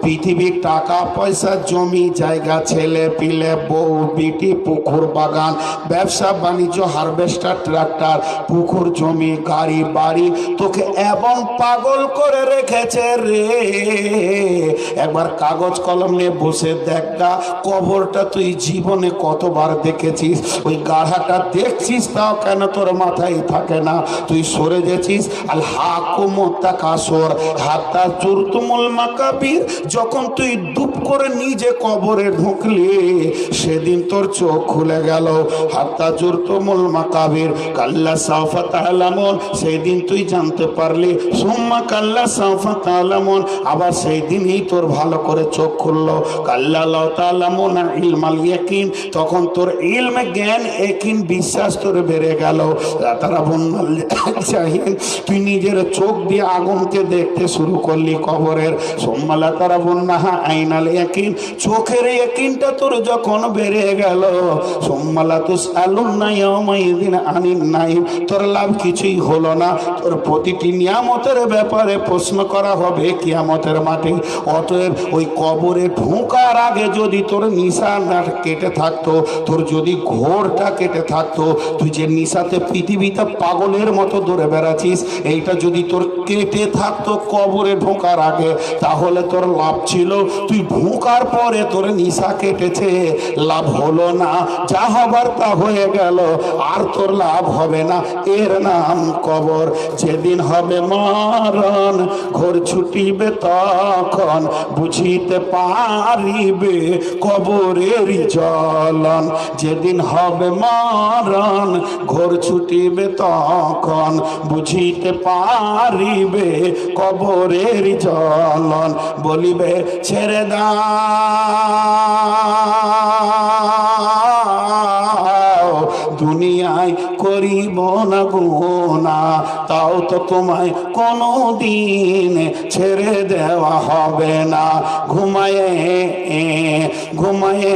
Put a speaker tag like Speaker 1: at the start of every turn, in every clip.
Speaker 1: পৃথিবীর টাকা পয়সা জমি জায়গা ছেলে পিলে বউ বিটি পুকুর বাগান ব্যবসা বাণিজ্য হারভেস্টার ট্রাক্টর পুকুর জমি গাড়ি বাড়ি তোকে এমন পাগল করে রেখেছে রে। একবার কাগজ কলম নিয়ে বসে দেখা কবরটা তুই জীবনে কতবার দেখেছিস, ওই গাঢ়াটা দেখছিস তাও কেন তোর মাথায় থাকে না। তুই সরে গেছিস আল হাকুমুত তাকাসুর হাত্তা জুরতুমুল মাকাবির। যখন তুই ডুব করে নিজে কবরে ঢুকলি সেদিন তোর চোখ খুলে গেল। হাত্তা জুরতুমুল মাকাবির কাল্লা সাউফা তা'লামুন, সেই দিন তুই জানতে পারলি। সুম্মা কাল্লা সাউফা তা'লামুন, আবার সেই দিনই তোর ভালো করে চোখ খুললো। কাল্লা লাউ তা'লামুনা ইলমাল ইয়াকিন, তখন তোর ইলমে জ্ঞান ইয়াকিন বিশ্বাস তোর বেড়ে গেল। তারা বন্যাল চাহিন, তুই নিজের চোখ দিয়ে আগুনকে দেখতে শুরু করলি কবরের। সোম্মালা তারা বন্যাহা আইনাল ইয়াকিন, চোখের ইয়াকিনটা তোর যখন বেড়ে গেল। সোম্মালা তুসআলুনা ইয়াওমাইযিন আনিন নাঈম, তোর লাভ কিছুই হলো না। তোর প্রতিটি নিয়ামতের ব্যাপারে প্রশ্ন করা হবে কিয়ামতের মাঠে। অতএব ওই কবরে ঢোকার আগে যদি তোর নিশানা কেটে থাকতো, তোর যদি ঘোরটা কেটে থাকতো, তুই যে নিশাতে পৃথিবীতে পাগলের মতো দৌড়ে বেড়াচ্ছিস, এইটা যদি তোর কেটে থাকতো কবরে ঢোকার আগে, তাহলে তোর লাভ ছিল। তুই ঢোকার পরে তোর নিশা কেটেছে, লাভ হলো না, যা হবার তা হয়ে গেল, আর তোর লাভ হবে না। এর নাম কবর। যেদিন হবে মরণ ঘোর ছুটিবে তখন বুঝিতে পারিবে কবরের জ্বলন। যেদিন হবে মরণ ঘোর ছুটিবে তখন বুঝিতে পারিবে কবরের জ্বলন। বলিবে ছেড়ে দাও দুনিয়ায় করিব না গুনাহ, তাও তো তোমায় কোনো দিন ছেড়ে দেওয়া হবে না। ঘুমায়ে ঘুমায়ে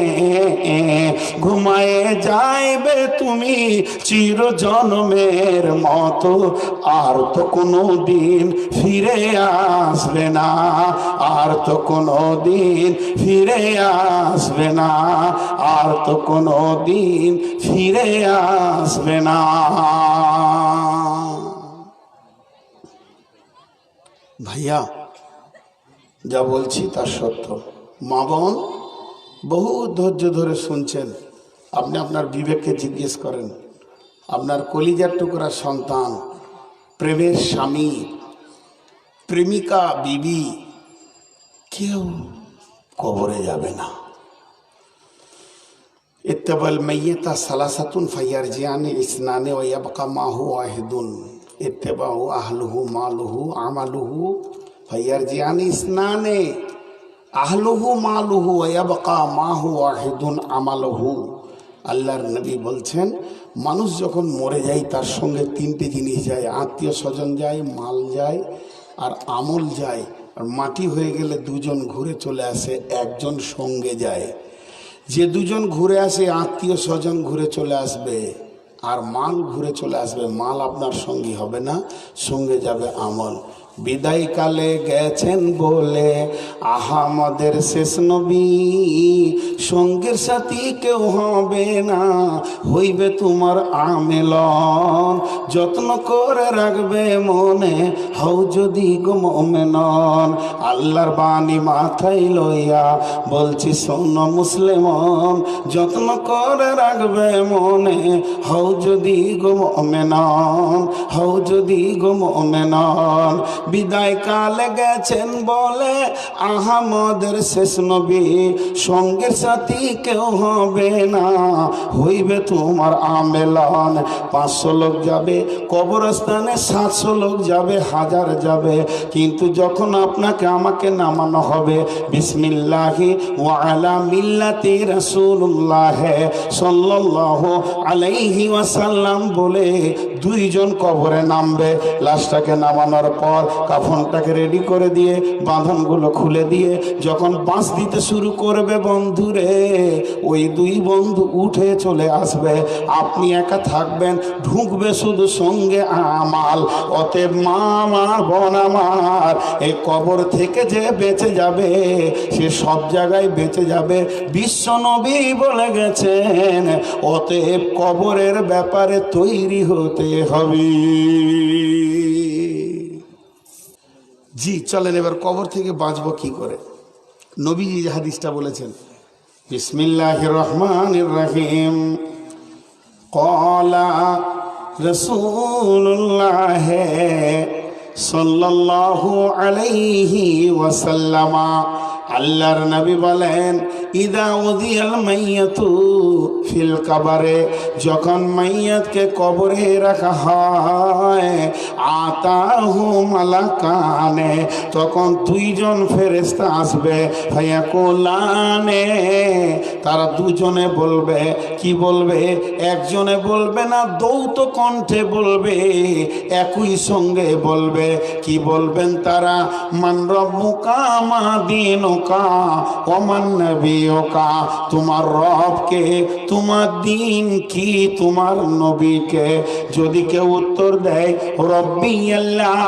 Speaker 1: ঘুমায়ে যাইবে তুমি চির জন্মের মতো, আর তো কোনো দিন ফিরে আসবে না, আর তো কোনো দিন ফিরে আসবে না, আর তো কোনো দিন ফিরে আসবে না। ভাইয়া যা বলছি তা সত্য। মা বোন বহু ধৈর্য ধরে শুনছেন। আপনি আপনার বিবেককে জিজ্ঞেস করেন, আপনার কলিজার টুকরা সন্তান, প্রেমের স্বামী, প্রেমিকা, বিবি কেউ কবরে যাবে না। ইত্তাবাল মাইয়াতা সালাসাতুন ফায়ারজিয়ানি ইসনানে ওয়া ইয়াবকা মাহু ওয়াহিদুন ইত্তাবাউ আহলুহু মালুহু আমালুহু ফায়ারজিয়ানি ইসনানে আহলুহু মালুহু ওয়া ইয়াবকা মাহু ওয়াহিদুন আমালুহু। আল্লাহর নবী বলছেন, মানুষ যখন মরে যায় তার সঙ্গে তিনটে জিনিস যায়, আত্মীয় স্বজন যায়, মাল যায়, আর আমল যায়। আর মাটি হয়ে গেলে দুজন ঘুরে চলে আসে, একজন সঙ্গে যায়। যে দুজন ঘুরে আসে আত্মীয় স্বজন ঘুরে চলে আসবে, আর মাল ঘুরে চলে আসবে। মাল আপনার সঙ্গী হবে না, সঙ্গে যাবে আমল। বিদায় কালে গেছেন বলে আহামদের শেষ নবী, সঙ্গের সাথী কেউ হবে না, হইবে তোমার আমেলন। যত্ন করে রাখবে মনে, হও যদি গো মুমিনন। আল্লাহর বাণী মাথায় লইয়া বলছি শোন মুসলিমন, যত্ন করে রাখবে মনে, হও যদি গো মুমিনন, হও যদি গো মুমিনন। বিদায় কালে গেছেন বলে আহমদের শেষ নবী, সঙ্গের সাথী কেউ হবে না, হইবে তোমার আমেলন। 500 লোক যাবে কবরস্থানে, 700 লোক যাবে, 1000 যাবে, কিন্তু যখন আপনাকে আমাকে নামানো হবে বিসমিল্লাহি ওয়া আলা মিল্লাতি রাসূলুল্লাহ সাল্লাল্লাহু আলাইহি ওয়াসাল্লাম বলে দুইজন কবরে নামবে। লাশটাকে নামানোর পর কাফনটাকে রেডি করে দিয়ে বাঁধনগুলো খুলে দিয়ে যখন বাঁশ দিতে শুরু করবে বন্ধুরে, ওই দুই বন্ধু উঠে চলে আসবে, আপনি একা থাকবেন, ঢুকবে শুধু সঙ্গে আমাল। অতএব মা আমার, বোন আমার, এই কবর থেকে যে বেঁচে যাবে সে সব জায়গায় বেঁচে যাবে, বিশ্ব নবী বলে গেছেন। অতএব কবরের ব্যাপারে তৈরি হতে হবে। জি চলেন এবার কবর থেকে বাঁচবো কি করে। নবীজি যে হাদিসটা বলেছেন, বিসমিল্লাহির রহমানির রহিম, ক্বালা রাসূলুল্লাহ সাল্লাল্লাহু আলাইহি ওয়াসাল্লাম, আল্লাহর নবী বলেন, ইদা উযিয়াল মাইয়াতু ফিল কবরে, যখন মাইয়াতকে কবরে রাখা হয়, আতাহু মালাকানে, তখন দুইজন ফেরেশতা আসবে, ফায়াকুলানে, তারা দুজনে বলবে, কি বলবে? একজনে বলবে না, দৌত কণ্ঠে বলবে, একই সঙ্গে বলবে। কি বলবেন তারা? মান রব্বুকা মা দীনুকা ওয়া মান নবিয়ুকা, তোমার রবকে, তোমার দিন কি, তোমার নবীকে। যদি কেউ উত্তর দেয় রব্বি আল্লাহ,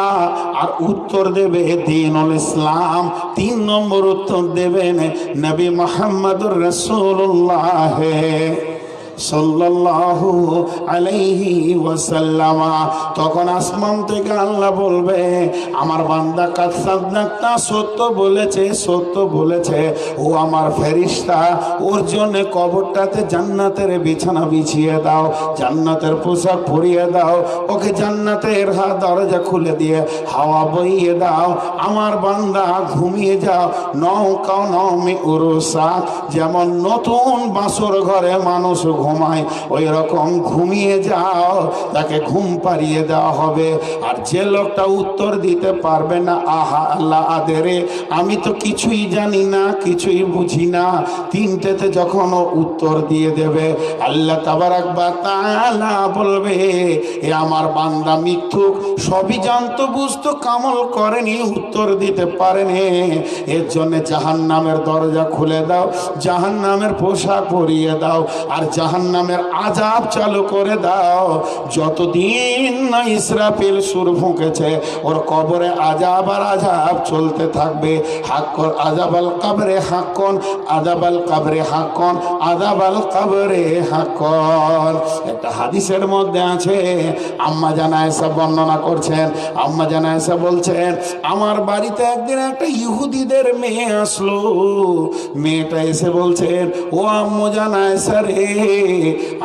Speaker 1: আর উত্তর দেবে দ্বীনুল ইসলাম, 3 নম্বর উত্তর দেবেন নবী মুহাম্মদুর রাসূলুল্লাহ সাল্লাল্লাহু আলাইহি ওয়াসাল্লাম। তখন আসমান থেকে আল্লাহ বলবে, আমার বান্দা কাদ সাদাক্তা, সত্য বলেছে, সত্য বলেছে। ও আমার ফেরেশতা, ওর জন্য কবরটাতে জান্নাতের বিছানা বিছিয়ে দাও, জান্নাতের পোশাক পরিয়ে দাও, ওকে জান্নাতের দরজা খুলে দিয়ে হাওয়া বইয়ে দাও। আমার বান্দা ঘুমিয়ে যাও, নৌকা নমে উরুসা, যেমন নতুন বাসর ঘরে মানুষ ঘুমায় ওই রকম ঘুমিয়ে যাও, তাকে ঘুম পাড়িয়ে দেওয়া হবে। আর যে লোকটা উত্তর দিতে পারবে না, আহা আল্লাহ আদেরে, আমি তো কিছুই জানি না, কিছুই বুঝি না, 3টেতে যখন ও উত্তর দিয়ে দেবে, আল্লাহ তাবারাক ওয়া তাআলা বলবে, এ আমার বান্দা মিথ্যুক, সবই জানতো বুঝতো, কামল করেনি, উত্তর দিতে পারেনি, এর জন্য জাহান্নামের দরজা খুলে দাও, জাহান্নামের পোশাক পরিয়ে দাও, আর জাহান্নামের আযাব চালু করে দাও। যতদিন না ইসরাফিল সুর ফুঁকেছে, ওর কবরে আযাব আর আযাব চলতে থাকবে। হাক্কুন আযাবাল কবরে হাক্কুন, আযাবাল কবরে হাক্কুন, আযাবাল কবরে হাক্কুন। একটা হাদিসের মধ্যে আছে, আম্মা জান আয়েশা বর্ণনা করছেন, আম্মা জান আয়েশা বলছেন, আমার বাড়িতে একদিন একটা ইহুদিদের মেয়ে আসলো। মেয়েটা এসে বলছেন, ও আম্মু জান আয়েশা রে,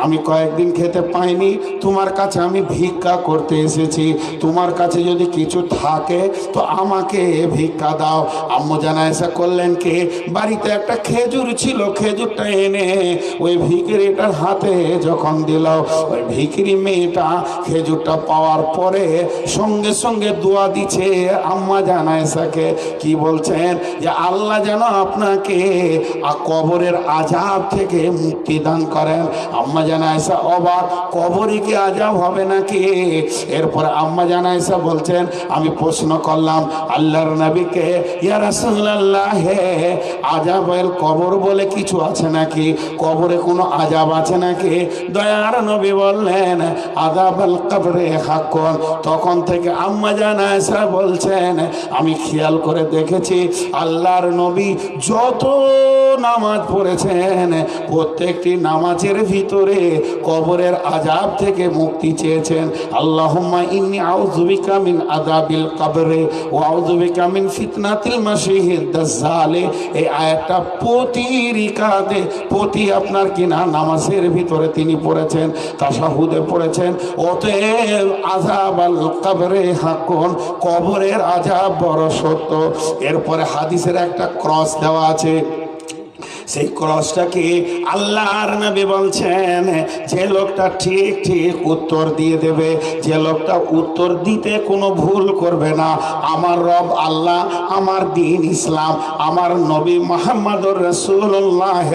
Speaker 1: আমি কয়েকদিন খেতে পাইনি, তোমার কাছে আমি ভিক্ষা করতে এসেছি, তোমার কাছে যদি কিছু থাকে তো আমাকে ভিক্ষা দাও। আম্মু জান আয়েশা করলেন কি, বাড়িতে একটা খেজুর ছিল, খেজুরটা এনে ওই ভিখিরিটার হাতে যখন দিল, ওই ভিখিরি মেয়েটা খেজুরটা পাওয়ার পরে সঙ্গে সঙ্গে দোয়া দিচ্ছে আম্মা জান আয়েশাকে। কি বলছেন? যে আল্লাহ যেন আপনাকে কবরের আযাব থেকে মুক্তি দান করেন। আম্মা জান আয়েশা অবাক, কবরে কি আযাব হবে নাকি? এরপরে আম্মা জান আয়েশা বলছেন, আমি প্রশ্ন করলাম আল্লাহর নবীকে, ইয়া রাসূলুল্লাহ, আযাবের কবর বলে কিছু আছে নাকি? কবরে কোনো আযাব আছে নাকি? দয়ার নবী বললেন, আযাবাল কবরে হাক্কুন। তখন থেকে আম্মা জান আয়েশা বলছেন, আমি খেয়াল করে দেখেছি আল্লাহর নবী যত নামাজ পড়েছেন, প্রত্যেকটি নামাজের ভিতরে কবরের আযাব থেকে মুক্তি চেয়েছেন। আল্লাহুম্মা ইন্নী আউযু বিকা মিন আযাবিল কবরে ওয়া আউযু বিকা মিন ফিতনাতিল মাসিহিদ দাজ্জাল। এই আয়াতটা প্রতি রিকাতে, প্রতি আপনার কিনা নামাজের ভিতরে তিনি পড়েছেন, তাশাহুদে পড়েছেন। অতএব আযাবাল কবরে হাক্কুন, কবরের আযাব বড় সত্য। এরপরে হাদিসের একটা ক্রস দেওয়া আছে, সেই ক্রসটাকে আল্লাহর নবী বলছেন যে লোকটা ঠিক ঠিক উত্তর দিয়ে দেবে, যে লোকটা উত্তর দিতে কোনো ভুল করবে না, আমার রব আল্লাহ, আমার দিন ইসলাম, আমার নবী মুহাম্মদুর রাসূলুল্লাহ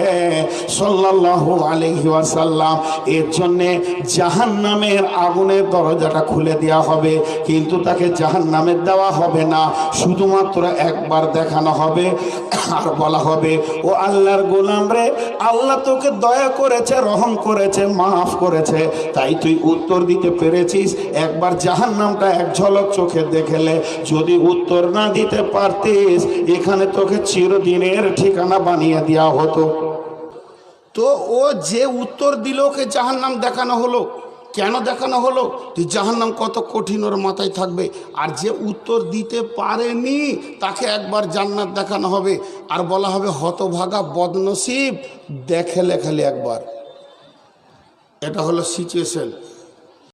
Speaker 1: সাল্লাল্লাহু আলাইহি ওয়াসাল্লাম, এর জন্যে জাহান্নামের আগুনের দরজাটা খুলে দেওয়া হবে। কিন্তু তাকে জাহান্নামের দেওয়া হবে না, শুধুমাত্র একবার দেখানো হবে আর বলা হবে, ও আল্লাহর গোলাম রে, আল্লাহ তোকে দয়া করেছে, রহম করেছে, মাফ করেছে, তাই তুই উত্তর দিতে পেরেছিস। একবার জাহান্নামটা এক ঝলক চোখে দেখলে, যদি উত্তর না দিতে পারতিস এখানে তোকে চিরদিনের ঠিকানা বানিয়ে দেওয়া হতো। তো ও যে উত্তর দিল ওকে জাহান্নাম দেখানো হলো। কেন দেখানো হলো? তুই জাহান্নাম কত কঠিন ওর মাথায় থাকবে। আর যে উত্তর দিতে পারেনি তাকে একবার জান্নাত দেখানো হবে আর বলা হবে হতভাগা বদনসিব, দেখে লেখালি একবার। এটা হলো সিচুয়েশন।